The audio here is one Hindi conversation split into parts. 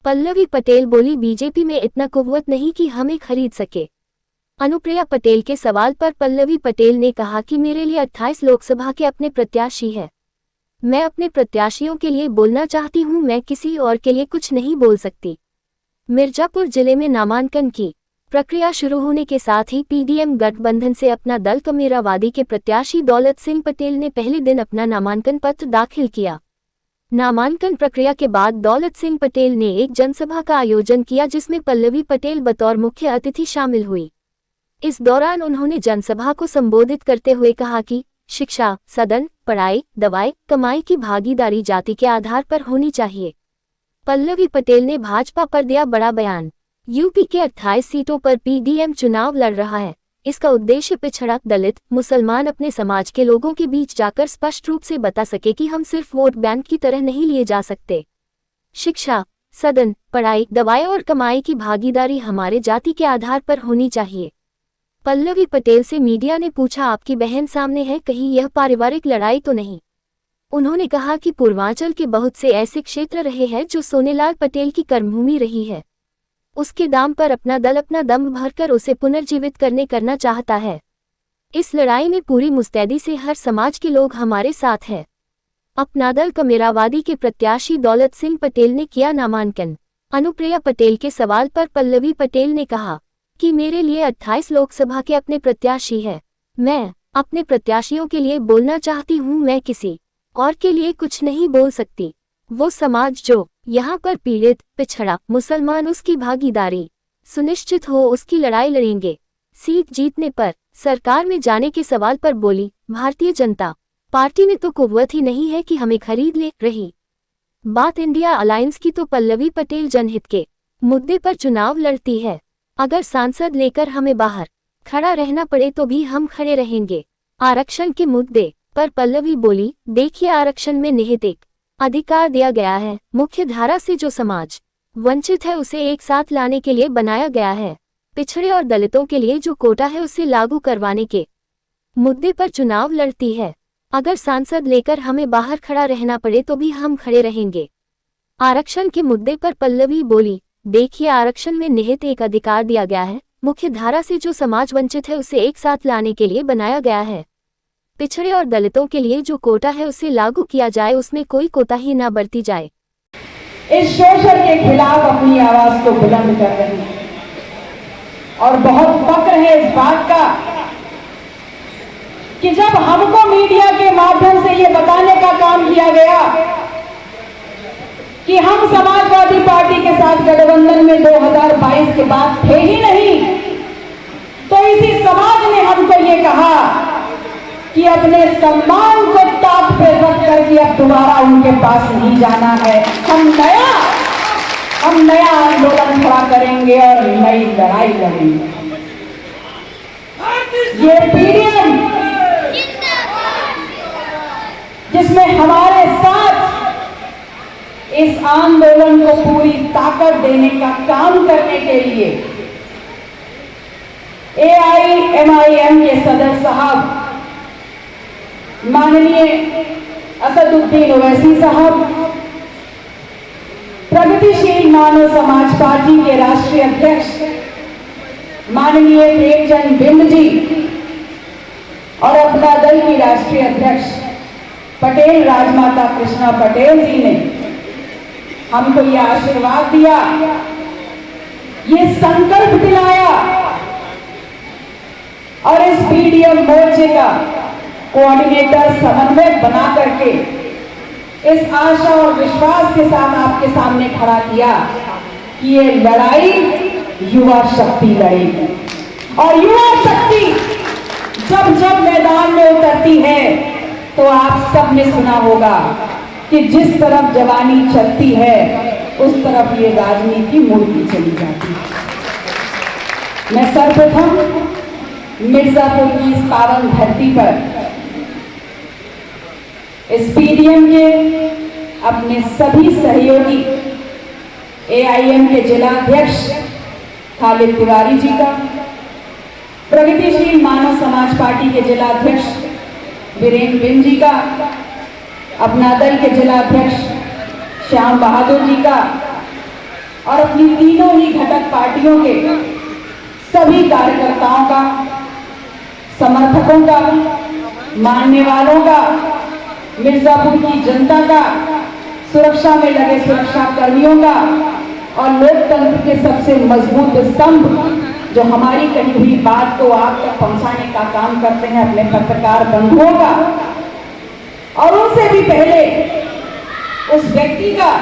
पल्लवी पटेल बोली, बीजेपी में इतना कुव्वत नहीं कि हमें खरीद सके। अनुप्रिया पटेल के सवाल पर पल्लवी पटेल ने कहा कि मेरे लिए 28 लोकसभा के अपने प्रत्याशी हैं। मैं अपने प्रत्याशियों के लिए बोलना चाहती हूं, मैं किसी और के लिए कुछ नहीं बोल सकती। मिर्जापुर जिले में नामांकन की प्रक्रिया शुरू होने के साथ ही पीडीएम गठबंधन से अपना दल कमेरावादी के प्रत्याशी दौलत सिंह पटेल ने पहले दिन अपना नामांकन पत्र दाखिल किया। नामांकन प्रक्रिया के बाद दौलत सिंह पटेल ने एक जनसभा का आयोजन किया, जिसमें पल्लवी पटेल बतौर मुख्य अतिथि शामिल हुई। इस दौरान उन्होंने जनसभा को संबोधित करते हुए कहा कि शिक्षा, सदन, पढ़ाई, दवाई, कमाई की भागीदारी जाति के आधार पर होनी चाहिए। पल्लवी पटेल ने भाजपा पर दिया बड़ा बयान। यूपी के 28 सीटों पर पीडीएम चुनाव लड़ रहा है। इसका उद्देश्य पिछड़ा, दलित, मुसलमान अपने समाज के लोगों के बीच जाकर स्पष्ट रूप से बता सके कि हम सिर्फ वोट बैंक की तरह नहीं लिए जा सकते। शिक्षा, सदन, पढ़ाई, दवाई और कमाई की भागीदारी हमारे जाति के आधार पर होनी चाहिए। पल्लवी पटेल से मीडिया ने पूछा, आपकी बहन सामने है, कहीं यह पारिवारिक लड़ाई तो नहीं? उन्होंने कहा कि पूर्वांचल के बहुत से ऐसे क्षेत्र रहे हैं जो सोनेलाल पटेल की कर्मभूमि रही है। उसके दाम पर अपना दल अपना दम भरकर उसे पुनर्जीवित करना चाहता है। इस लड़ाई में पूरी मुस्तैदी से हर समाज के लोग हमारे साथ हैं। अपना दल कमेरावादी के प्रत्याशी दौलत सिंह पटेल ने किया नामांकन। अनुप्रिया पटेल के सवाल पर पल्लवी पटेल ने कहा कि मेरे लिए 28 लोकसभा के अपने प्रत्याशी हैं। मैं अपने प्रत्याशियों के लिए बोलना चाहती हूं, मैं किसी और के लिए कुछ नहीं बोल सकती। वो समाज जो यहाँ पर पीड़ित, पिछड़ा, मुसलमान, उसकी भागीदारी सुनिश्चित हो, उसकी लड़ाई लड़ेंगे। सीट जीतने पर सरकार में जाने के सवाल पर बोली, भारतीय जनता पार्टी में तो कुव्वत ही नहीं है कि हमें खरीद ले। रही बात इंडिया अलायंस की, तो पल्लवी पटेल जनहित के मुद्दे पर चुनाव लड़ती है। अगर सांसद लेकर हमें बाहर खड़ा रहना पड़े तो भी हम खड़े रहेंगे। आरक्षण के मुद्दे पर पल्लवी बोली, देखिए, आरक्षण में निहित एक अधिकार दिया गया है। मुख्य धारा से जो समाज वंचित है उसे एक साथ लाने के लिए बनाया गया है। पिछड़े और दलितों के लिए जो कोटा है उसे लागू करवाने के मुद्दे पर चुनाव लड़ती है। अगर सांसद लेकर हमें बाहर खड़ा रहना पड़े तो भी हम खड़े रहेंगे। आरक्षण के मुद्दे पर पल्लवी बोली, देखिए, आरक्षण में निहित एक अधिकार दिया गया है। मुख्य धारा से जो समाज वंचित है उसे एक साथ लाने के लिए बनाया गया है। पिछड़े और दलितों के लिए जो कोटा है उसे लागू किया जाए, उसमें कोई कोताही न बरती जाए। इस शोषण के खिलाफ अपनी आवाज को बुलंद कर रहे हैं और बहुत फक्र है इस बात का कि जब हमको मीडिया के माध्यम से ये बताने का काम किया गया कि हम समाजवादी पार्टी के साथ गठबंधन में 2022 के बाद थे ही नहीं, तो इसी समाज ने हमको ये कहा कि अपने सम्मान को ताक पे रख करके अब दोबारा उनके पास नहीं जाना है। हम नया आंदोलन खड़ा करेंगे और नई लड़ाई लड़ेंगे। ये पीडीएम जिसमें हमारे साथ इस आंदोलन को पूरी ताकत देने का काम करने के लिए AIMIM के सदर साहब माननीय असदुद्दीन ओवैसी साहब, प्रगतिशील मानव समाज पार्टी के राष्ट्रीय अध्यक्ष माननीय प्रेमचंद बिंद जी और अपना दल की राष्ट्रीय अध्यक्ष पटेल राजमाता कृष्णा पटेल जी ने हमको ये आशीर्वाद दिया, ये संकल्प दिलाया और इस पीडीएम मोर्चे का कोऑर्डिनेटर समन्वयक बना करके इस आशा और विश्वास के साथ आपके सामने खड़ा किया कि ये लड़ाई युवा शक्ति लड़ेगी। और युवा शक्ति जब जब मैदान में उतरती है तो आप सबने सुना होगा कि जिस तरफ जवानी चलती है उस तरफ ये राजनीति मुड़ती चली जाती है। मैं सर्वप्रथम मिर्जापुर की इस पावन धरती पर इस पीडीएम के अपने सभी सहयोगी AIM के जिला अध्यक्ष खालिद तिवारी जी का, प्रगतिशील मानव समाज पार्टी के जिला अध्यक्ष वीरेंद्र बिंद जी का, अपना दल के जिला अध्यक्ष श्याम बहादुर जी का, और अपनी तीनों ही घटक पार्टियों के सभी कार्यकर्ताओं का, समर्थकों का, मानने वालों का, मिर्जापुर की जनता का, सुरक्षा में लगे सुरक्षा कर्मियों का और लोकतंत्र के सबसे मजबूत स्तंभ जो हमारी कही हुई बात को आप तक पहुंचाने का काम करते हैं अपने पत्रकार बंधुओं का, और उनसे भी पहले उस व्यक्ति का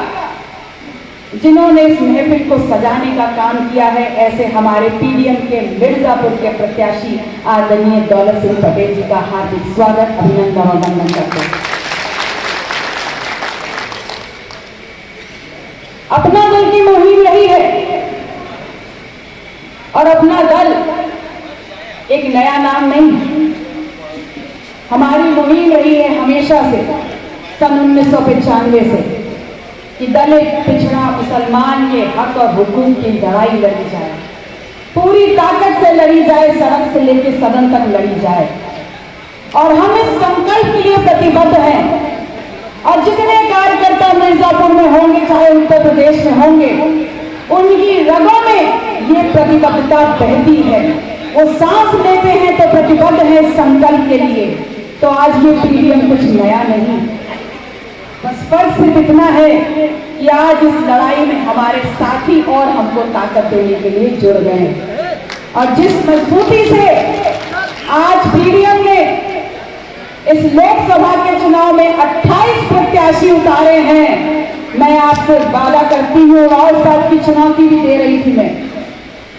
जिन्होंने इस महफिल को सजाने का काम किया है, ऐसे हमारे पीडीएम के मिर्जापुर के प्रत्याशी आदरणीय दौलत सिंह पटेल जी का हार्दिक स्वागत, अभिनंदन और वंदन करते हैं। अपना दल की मुहिम रही है और अपना दल एक नया नाम नहीं, हमारी मुहिम रही है हमेशा से, सन 1995 से, कि दलित, पिछड़ा, मुसलमान के हक और हुकूक की लड़ाई लड़ी जाए, पूरी ताकत से लड़ी जाए, सड़क से लेकर सदन तक लड़ी जाए। और हम इस संकल्प के लिए प्रतिबद्ध हैं और जितने कार्यकर्ता मिर्जापुर में होंगे, चाहे उत्तर प्रदेश में होंगे, उनकी रगों में ये प्रतिबद्धता बहती है। वो सांस लेते हैं तो प्रतिबद्ध है इस संकल्प के लिए। तो आज ये पीडीएम कुछ नया नहीं, बस फर्क सिर्फ इतना है कि आज इस लड़ाई में हमारे साथी और हमको ताकत देने के लिए जुड़ गए हैं। और जिस मजबूती से आज पीडीएम ने इस लोकसभा के चुनाव में 28 प्रत्याशी उतारे हैं, मैं आपसे वादा करती हूँ, राव साहब की चुनौती भी दे रही थी मैं,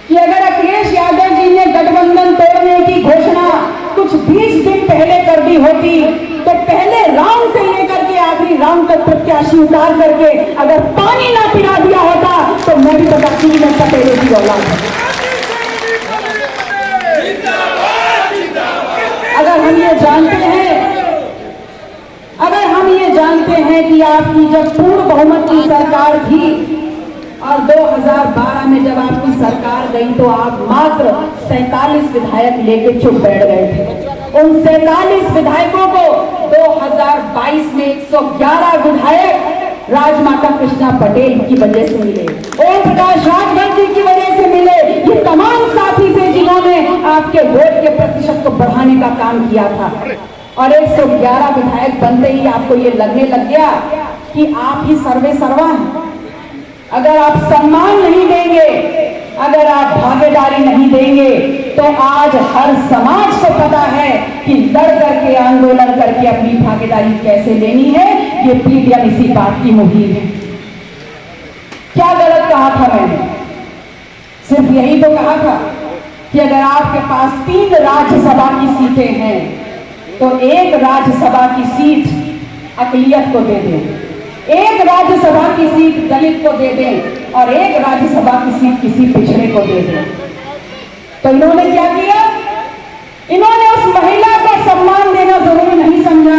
कि अगर अखिलेश यादव जी ने गठबंधन तोड़ने की घोषणा कुछ 20 दिन पहले कर दी होती, तो पहले राउंड से लेकर के आखिरी राउंड तक प्रत्याशी उतार करके अगर पानी ना पिला दिया होता तो मैं भी बताती कि मैं पटेलों की औलाद हूं। अगर हम ये जानते हैं कि आपकी जब पूर्ण बहुमत की सरकार थी और 2012 में जब आपकी सरकार गई तो आप मात्र 47 विधायक लेके चुप बैठ गए थे। उन 47 विधायकों को 2022 में 111 विधायक राजमाता कृष्णा पटेल की वजह से मिले, ओम प्रकाश राजभर जी की वजह से मिले। ये तमाम साथी थे जिन्होंने आपके वोट के प्रतिशत को बढ़ाने का काम किया था। और 111 विधायक बनते ही आपको ये लगने लग गया कि आप ही सर्वे सर्वा हैं। अगर आप सम्मान नहीं देंगे, अगर आप भागीदारी नहीं देंगे, तो आज हर समाज को पता है कि लड़ करके, आंदोलन करके अपनी भागीदारी कैसे लेनी है। ये पीडीएम इसी बात की मुहिम है। क्या गलत कहा था मैंने? सिर्फ यही तो कहा था कि अगर आपके पास 3 राज्यसभा की सीटें हैं तो एक राज्यसभा की सीट अकलियत को दे दें, एक राज्यसभा की सीट दलित को दे दें और एक राज्यसभा की सीट किसी पिछड़े को दे दें। तो इन्होंने क्या किया? इन्होंने उस महिला का सम्मान देना जरूरी नहीं समझा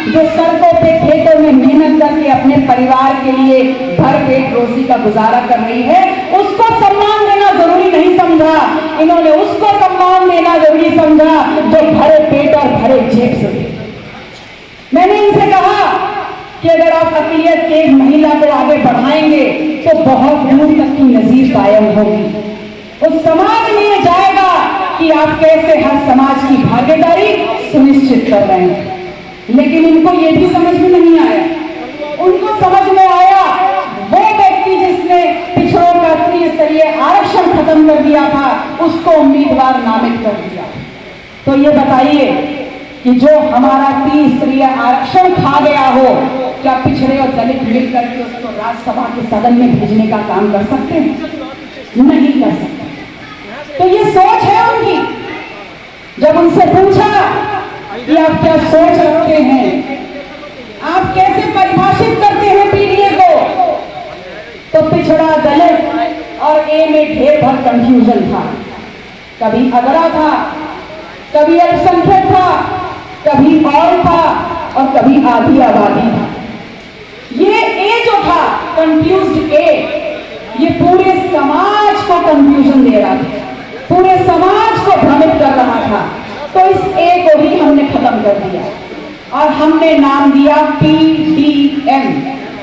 जो सड़कों पे, खेतों में मेहनत करके अपने परिवार के लिए भर पेट रोजी का गुजारा कर रही है, उसको सम्मान देना जरूरी नहीं समझा। इन्होंने उसको सम्मान देना जरूरी समझा जो भरे पेट और भरे जेब से थे। मैंने इनसे कहा कि अगर आप अकलियत के एक महिला को आगे बढ़ाएंगे तो बहुत दूर तक की नजीर कायम होगी। उस समाज में ये जाएगा कि आप कैसे हर समाज की भागीदारी सुनिश्चित कर रहे हैं। लेकिन इनको ये भी समझ में नहीं आया। उनको समझ में आया वो व्यक्ति जिसने पिछड़ों का त्रिस्तरीय आरक्षण खत्म कर दिया था, उसको उम्मीदवार नामित कर दिया। तो ये बताइए कि जो हमारा त्रिस्तरीय आरक्षण खा गया हो, क्या पिछड़े और दलित मिलकर के उसको राज्यसभा के सदन में भेजने का काम कर सकते हैं? नहीं कर सकते। तो ये सोच है उनकी। जब उनसे पूछा कि आप क्या सोच रखते हैं, आप कैसे परिभाषित करते हैं पीडीए को, तो पिछड़ा, दलित और ए में ढेर भर कंफ्यूजन था। कभी अगड़ा था, कभी अल्पसंख्यक था, कभी और था और कभी आधी आबादी था। ये ए जो था कंफ्यूज्ड ए, ये पूरे समाज को कंफ्यूजन दे रहा था, पूरे समाज को भ्रमित कर रहा था। तो इस ए को भी हमने खत्म कर दिया और हमने नाम दिया पीडीएम,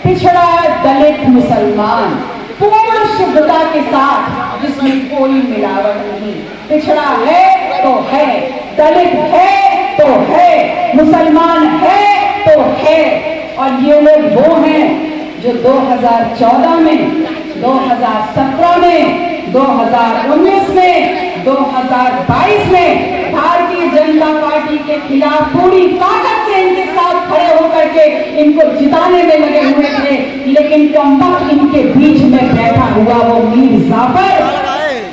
पिछड़ा, दलित, मुसलमान। पूर्ण साठ जिसमें कोई मिलावट नहीं। पिछड़ा है तो है, दलित है तो है, मुसलमान है तो है। और ये लोग वो हैं जो 2014 में, 2017 में, 2019 में, 2022 में भारतीय जनता पार्टी के खिलाफ पूरी ताकत से इनके साथ खड़े होकर के इनको जिताने में लगे हुए थे। लेकिन कमबख्त इनके बीच में बैठा हुआ वो मीर जाफर,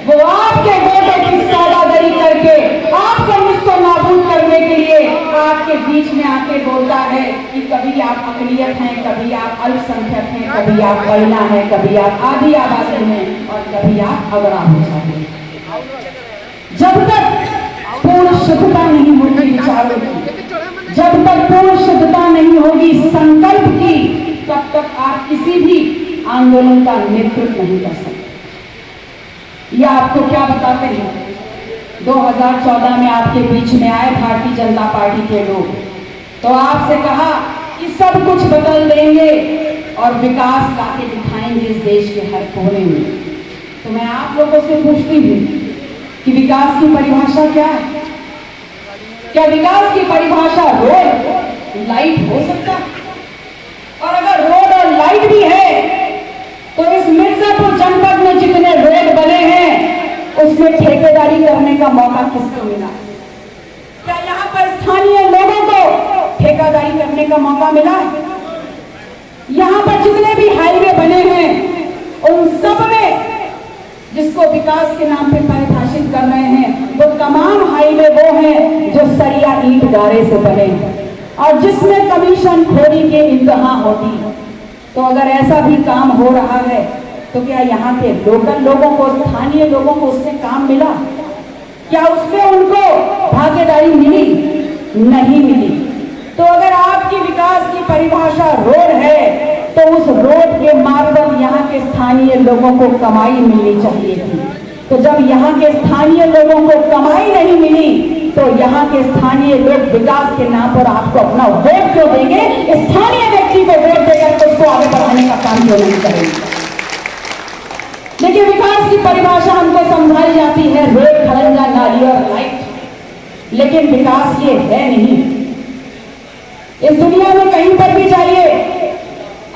वो आपके बेटे की सौदागरी करके आपको मुझको नाबूद करने के लिए आपके बीच में आके बोलता है कि कभी आप अकलियत हैं, कभी आप अल्पसंख्यक हैं, कभी आप महिला हैं, कभी आप आदि आबादी हैं और कभी आप अगड़ा हो जाते हैं। जब तक पूर्ण शुद्धता नहीं होगी विचारों की, जब तक पूर्ण शुद्धता नहीं होगी संकल्प की, तब तक आप किसी भी आंदोलन का नेतृत्व नहीं कर सकते। ये आपको क्या बताते हैं, 2014 में आपके बीच में आए भारतीय जनता पार्टी के लोग, तो आपसे कहा कि सब कुछ बदल देंगे और विकास लाके दिखाएंगे इस देश के हर कोने में। तो मैं आप लोगों से पूछती हूँ कि विकास की परिभाषा क्या है? क्या विकास की परिभाषा रोड लाइट हो सकता है? और अगर रोड और लाइट भी है तो इस मिर्जापुर जनपद में जितने रोड बने हैं उसमें ठेकेदारी करने का मौका किसको मिला? क्या यहाँ पर स्थानीय लोगों को ठेकेदारी करने का मौका मिला? यहाँ पर जितने भी हाईवे बने हैं उन सब में जिसको विकास के नाम पे परिभाषित कर रहे हैं वो तमाम हाईवे वो हैं जो सरिया ईंट गारे से बने हैं और जिसमें कमीशन खोरी के इंतहा होती है। तो अगर ऐसा भी काम हो रहा है तो क्या यहाँ के लोकल लोगों को, स्थानीय लोगों को उससे काम मिला? क्या उसमें उनको भागीदारी मिली? नहीं मिली। तो अगर आपकी विकास की परिभाषा रोड है तो उस रोड के मार्फत यहाँ के स्थानीय लोगों को कमाई मिलनी चाहिए थी। तो जब यहाँ के स्थानीय लोगों को कमाई नहीं मिली तो यहाँ के स्थानीय लोग विकास के नाम पर आपको अपना वोट क्यों देंगे? स्थानीय व्यक्ति को वोट देकर तो उसको आगे बढ़ाने का काम क्यों नहीं करेंगे? देखिए, विकास की परिभाषा हमको समझाई जाती है रोड, खरंजा, नाली और लाइट, लेकिन विकास ये है नहीं। इस दुनिया में कहीं पर भी जाइए,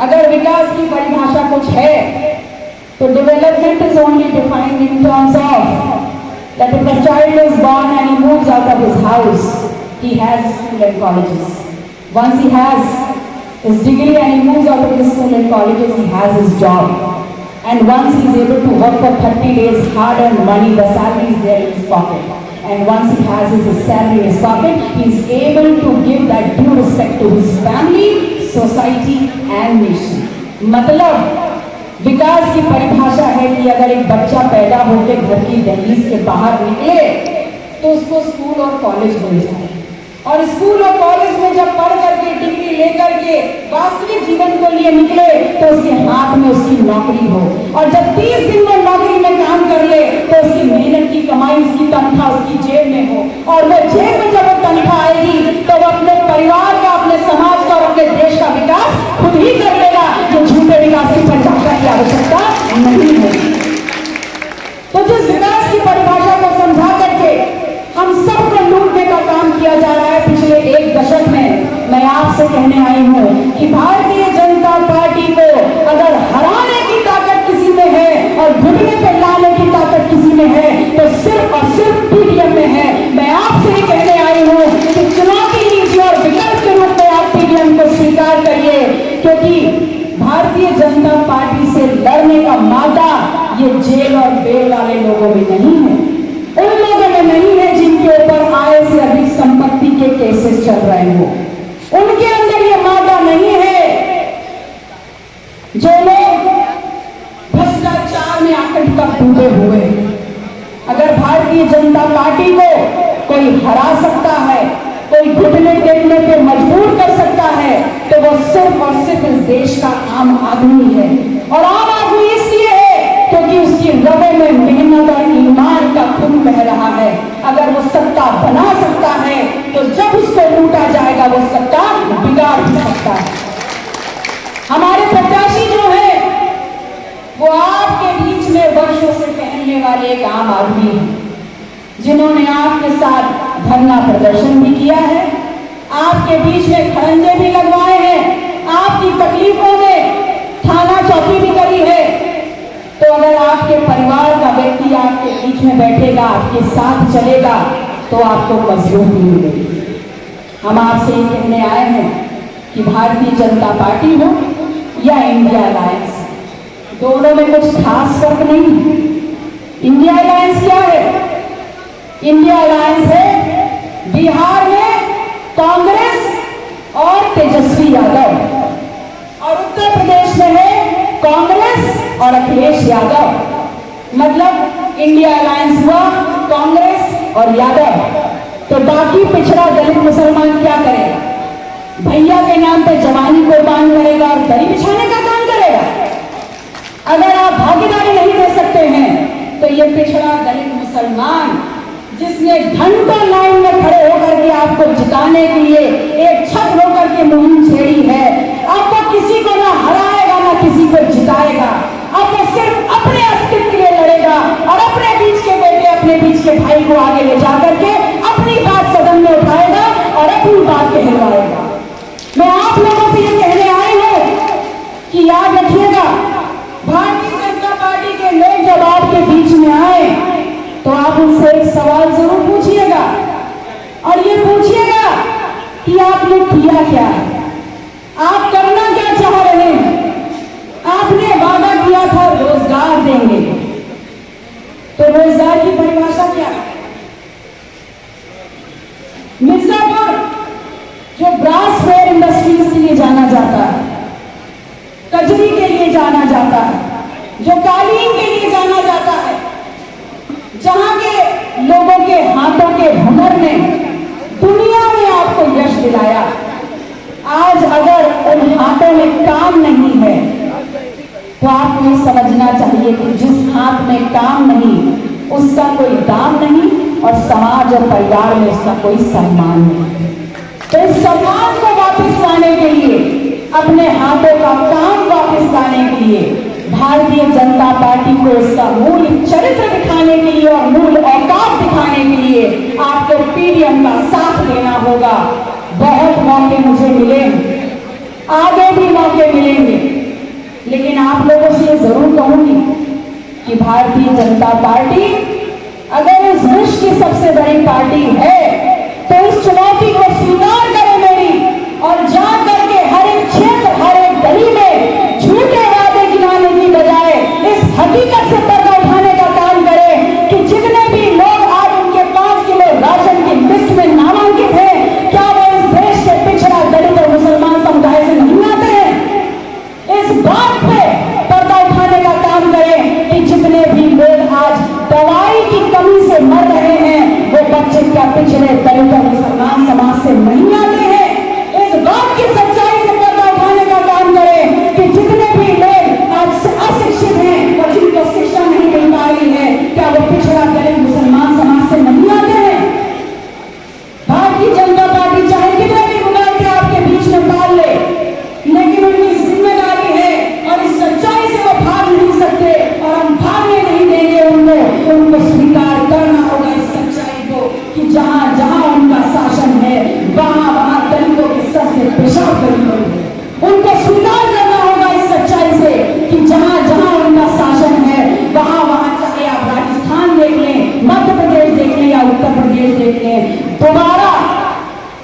अगर विकास की परिभाषा कुछ है तो development is only defined in terms of that if a child is born and he moves out of his house, he has school and colleges. Once he has his degree and he moves out of his school and colleges, he has his job. And once he is able to work for 30 days, hard-earned money, the salary is there in his pocket. And once he has his salary in his pocket, he is able to give that due respect to his family, society and nation. मतलब विकास की परिभाषा है कि अगर एक बच्चा पैदा होकर घर की दहलीज के बाहर निकले तो उसको स्कूल और कॉलेज मिल जाए, और स्कूल और कॉलेज में जब पढ़ करके डिग्री लेकर के वास्तविक जीवन को लिए निकले तो उसके हाथ में उसकी नौकरी हो, और जब 30 दिन में नौकरी में काम कर ले तो उसकी मेहनत की कमाई, उसकी तनख्वाह उसकी जेब में हो, और वो जेब में जब वो तनख्वाह आएगी तो वो अपने परिवार का, अपने समाज का और अपने देश का विकास खुद ही कर लेगा। जो झूठे विकास की परिभाषा की आवश्यकता नहीं है। तो जिस विकास की परिभाषा को समझा करके हम सबको लूटने का काम किया जा रहा है पिछले एक दशक में, मैं आपसे कहने आई हूं कि भारतीय जनता पार्टी को अगर हराने की ताकत किसी में है और घुटने पे लाने की ताकत किसी में है तो सिर्फ और सिर्फ पीडीएम में है। मैं आपसे ही कहने आई हूं कि चुनौती लीजिए और विकल्प के रूप में आप पीडीएम को स्वीकार करिए, क्योंकि भारतीय जनता पार्टी से लड़ने का मादा ये जेल और बेल वाले लोगों में नहीं है, उन लोगों में नहीं है जिनके ऊपर आय से अधिक संपत्ति के केसेस चल रहे हो, उनके अंदर ये मादा नहीं है। जो लोग भ्रष्टाचार में आकट तक डूबे हुए, अगर भारतीय जनता पार्टी को कोई हरा सकता है, कोई घुटने टेकने पे मजबूर कर सकता है तो वो सिर्फ और सिर्फ इस देश का आम आदमी है। और आम आदमी इसलिए है क्योंकि उसकी रवे में मेहनत और ईमान का खून बह रहा है। अगर वो सत्ता बना सकता है तो जब उसको लूटा जाएगा वो सत्ता बिगाड़ भी सकता है। हमारे प्रत्याशी जो है वो आपके बीच में वर्षों एक आम आदमी हूं जिन्होंने आपके साथ धरना प्रदर्शन भी किया है, आपके बीच में खड़ंजे भी लगवाए हैं, आपकी तकलीफों में थाना चौकी भी करी है। तो अगर आपके परिवार का व्यक्ति आपके बीच में बैठेगा, आपके साथ चलेगा, तो आपको मजबूती मिलेगी। हम आपसे ये कहने आए हैं कि भारतीय जनता पार्टी हो या इंडिया अलायंस, दोनों में कुछ खास फर्क नहीं है। इंडिया अलायंस क्या है? इंडिया अलायंस है बिहार में कांग्रेस और तेजस्वी यादव, और उत्तर प्रदेश में है कांग्रेस और अखिलेश यादव। मतलब इंडिया अलायंस हुआ कांग्रेस और यादव। तो बाकी पिछड़ा दलित मुसलमान क्या करेगा? भैया के नाम पे जवानी कुर्बान करेगा और दरी बिछाने का काम करेगा। अगर आप भागीदारी नहीं दे सकते हैं तो ये पिछड़ा दलित मुसलमान जिसने घंटों लाइन में खड़े होकर के आपको जिताने के लिए एक छत होकर के मुहिम छेड़ी है, आपको किसी को ना हराएगा ना किसी को जिताएगा, आपको सिर्फ अपने अस्तित्व के लिए लड़ेगा और अपने बीच के बेटे, अपने बीच के भाई को आगे ले जाकर के अपनी बात सदन में उठाएगा और अपनी बात कहलवाएगा। मैं आप लोगों से ये कहने आई हूं कि याद रखिएगा, भारतीय जनता पार्टी के लोग जब आपके बीच में आए तो आप उनसे एक सवाल जरूर पूछिएगा, और ये पूछिएगा कि आपने किया क्या है, आप करना क्या चाह रहे हैं। आपने वादा किया था रोजगार देंगे, तो रोजगार की परिभाषा क्या है? मिर्जापुर जो ब्रास फेयर इंडस्ट्रीज के लिए जाना जाता है, कजरी के लिए जाना जाता है, जो कालीन के लिए जाना जाता है, जहां के लोगों के हाथों के हुनर ने दुनिया में आपको यश दिलाया, आज अगर उन हाथों में काम नहीं है तो आपको ये समझना चाहिए कि जिस हाथ में काम नहीं उसका कोई दाम नहीं और समाज और परिवार में उसका कोई सम्मान नहीं। तो इस सम्मान को वापस लाने के लिए, अपने हाथों का काम वापस लाने के लिए, भारतीय जनता पार्टी को उसका मूल चरित्र दिखाने के लिए और मूल औकात दिखाने के लिए आपको पीडीएम का साथ देना होगा। बहुत मौके मुझे मिले, आगे भी मौके मिलेंगे, लेकिन आप लोगों से ये जरूर कहूंगी कि भारतीय जनता पार्टी अगर इस विश्व की सबसे बड़ी पार्टी है तो इस चुनौती को स्वीकार करें मेरी, और जा करके हर एक क्षेत्र, हर एक गली में झूठे वादे गिनाने की बजाय इस हकीकत से पर्दा उठाने का काम करें कि जितने भी लोग आज उनके 5 किलो राशन की लिस्ट में नामांकित हैं, क्या वो इस देश के पिछड़ा दलित और मुसलमान समुदाय से नहीं आते हैं? इस बात पे पर्दा उठाने का काम करें कि जितने भी लोग आज दवाई की कमी से मर रहे हैं वो बच्चे क्या पिछड़े दलित और मुसलमान समाज से नहीं आते हैं। इस बात की सच्चाई से पर्दा उठाने का काम करें कि जितने भी लोग आज अशिक्षित हैं और जिनको शिक्षा नहीं मिल पा रही है, क्या वो पिछड़ा दलित मुसलमान समाज से नहीं आते हैं? भारतीय जनता पार्टी चाहे कितने भी मुद्दे आपके बीच में पाल ले, लेकिन उनकी जिम्मेदारी है और इस सच्चाई से वो भाग नहीं सकते और हम भागने नहीं देंगे उनको स्वीकार करना होगा इस सच्चाई को कि जहां जहां उनका शासन है वहां वहां दलितों के सर से पेशाब करी हुई है। उनको स्वीकार करना होगा इस सच्चाई से कि जहां जहां उनका शासन है वहां वहां, चाहे आप राजस्थान देख लें, मध्य प्रदेश देख लें या उत्तर प्रदेश देख लें,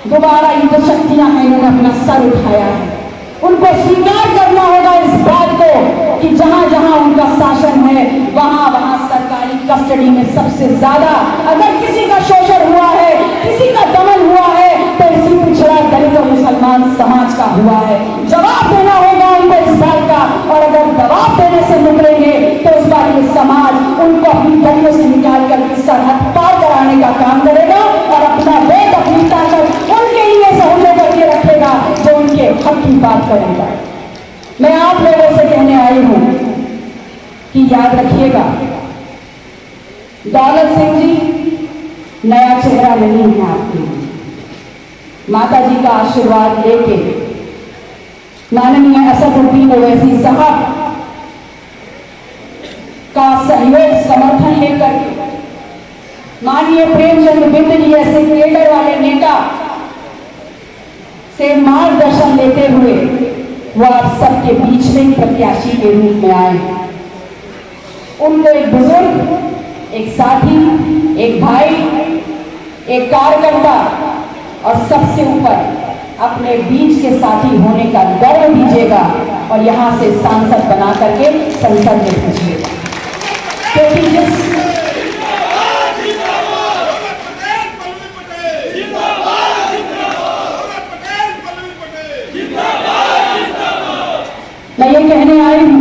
दोबारा युद्ध शक्तियां हैं, इन्होंने अपना सर उठाया है। उनको स्वीकार करना होगा इस बात को कि जहां जहां उनका शासन है वहां वहां सरकारी कस्टडी में सबसे ज्यादा अगर किसी का शोषण हुआ है, किसी का दमन हुआ है, तो इसी पिछड़ा दलित और मुसलमान समाज का हुआ है। जवाब देना होगा उनको इस बात का, और अगर दबाव देने से मुकरेंगे तो इस बार ये समाज उनको अपनी गलियों से निकाल कर सरहद पार कराने का काम करेगा और अपना वेद, अपनी ताकत उनके लिए सहयोग करके रखेगा जो उनके हक की बात करेगा। मैं आप लोगों से कहने आई हूं कि याद रखिएगा, दौलत सिंह जी नया चेहरा नहीं है आपके लिए। माता जी का आशीर्वाद लेके माननीय असदुद्दीन ओवैसी साहब का सहयोग समर्थन लेकर के माननीय प्रेमचंद बिंद जी ऐसे केडर वाले नेता से मार्गदर्शन लेते हुए वो आप सबके बीच में प्रत्याशी के रूप में आए। उनको एक बुजुर्ग, एक साथी, एक भाई, एक कार्यकर्ता और सबसे ऊपर अपने बीच के साथी होने का गर्व दीजिएगा और यहां से सांसद बना करके संसद में भेजिएगा। क्योंकि मैं ये कहने आई हूं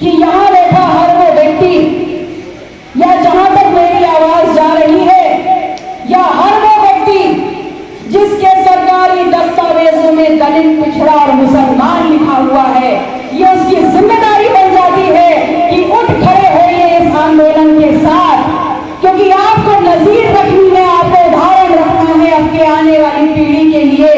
कि यहां बैठा हर वो व्यक्ति या जहां तक मेरी आवाज जा रही है या हर वो व्यक्ति जिसके सरकारी दस्तावेजों में दलित, पिछड़ा और मुसलमान लिखा हुआ है, ये उसकी जिम्मेदारी बन जाती है कि उठ खड़े होइए इस आंदोलन के साथ, क्योंकि आपको नजीर रखनी है, आपको उदाहरण रखना है आपके आने वाली पीढ़ी के लिए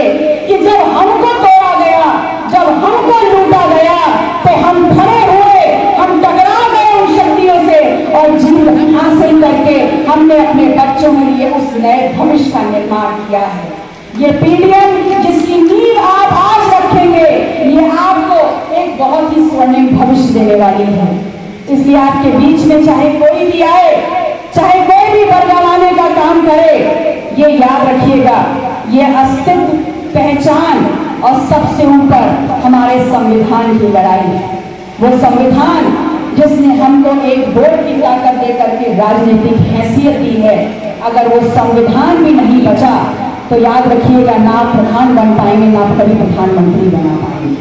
कि जब हमको तोड़ा गया, जब हमको लूटा गया तो हम खड़े हुए, हम टकरा गए उन शक्तियों से और जीत हासिल करके हमने अपने बच्चों के लिए उस नए भविष्य का निर्माण किया है। ये पीडीएम जिसकी नींव आप आज रखेंगे, ये आपको एक बहुत ही स्वर्णिम भविष्य देने वाली है। इसलिए आपके बीच में चाहे कोई भी आए, चाहे कोई भी बरगलाने का काम करे, ये याद रखिएगा, ये अस्तित्व, पहचान और सबसे ऊपर हमारे संविधान की लड़ाई है। वो संविधान जिसने हमको एक वोट की ताकत देकर के राजनीतिक हैसियत दी है, अगर वो संविधान भी नहीं बचा तो याद रखिएगा ना आप प्रधान बन पाएंगे, ना आप कभी प्रधानमंत्री बना पाएंगे।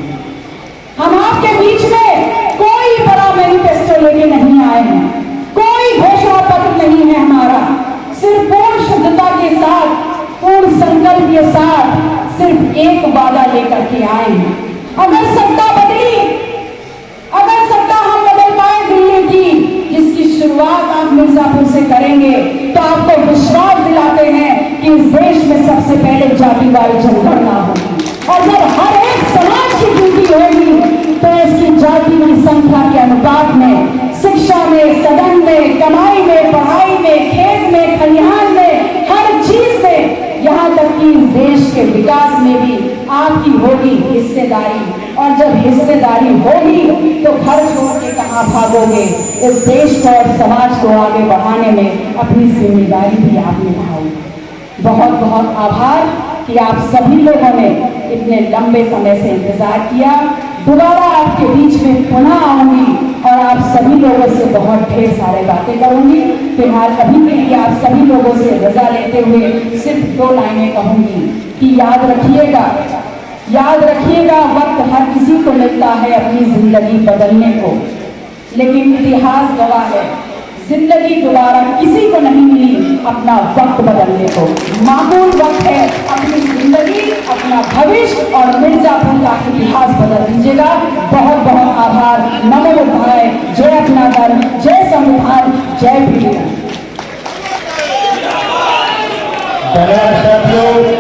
हम आपके बीच में कोई बड़ा मैनिफेस्टो लेके नहीं आए हैं, कोई घोषणा पत्र नहीं है हमारा, सिर्फ पूर्ण शुद्धता के साथ, पूर्ण संकल्प के साथ सिर्फ एक वादा लेकर के आए हैं। अगर सत्ता बदली, अगर सत्ता हम बदल पाए दिल्ली की, जिसकी शुरुआत आप मिर्जापुर से करेंगे, तो आपको विश्वास दिलाते हैं कि इस देश में सबसे पहले जातिवादी जनगणना होगी और जब हर एक समाज की ड्यूटी होगी तो इसकी जाति की संख्या के अनुपात में, शिक्षा में, सदन में, कमाई में, पढ़ाई में, खेत में, खलिहान में, हर चीज में, यहाँ तक कि इस देश के विकास में भी आपकी होगी हिस्सेदारी। और जब हिस्सेदारी होगी तो घर छोड़ के कहाँ भागोगे, इस देश को और समाज को आगे बढ़ाने में अपनी जिम्मेदारी भी आप निभाओगे। बहुत बहुत आभार कि आप सभी लोगों ने इतने लंबे समय से इंतजार किया। दोबारा आपके बीच में पुनः आऊंगी और आप सभी लोगों से बहुत ढेर सारे बातें करूंगी। फिलहाल अभी के लिए आप सभी लोगों से रजा लेते हुए सिर्फ 2 लाइनें कहूंगी कि याद रखिएगा वक्त हर किसी को मिलता है अपनी जिंदगी बदलने को, लेकिन इतिहास गवाह है जिंदगी दोबारा किसी को नहीं मिली अपना वक्त बदलने को। माकूल वक्त है अपनी जिंदगी, अपना भविष्य और मिर्जापुर का इतिहास बदल दीजिएगा। बहुत बहुत आभार। नमो बुद्धाय। जय अपना दल, जय संविधान, जय पीडीएम। धन्यवाद साथियों।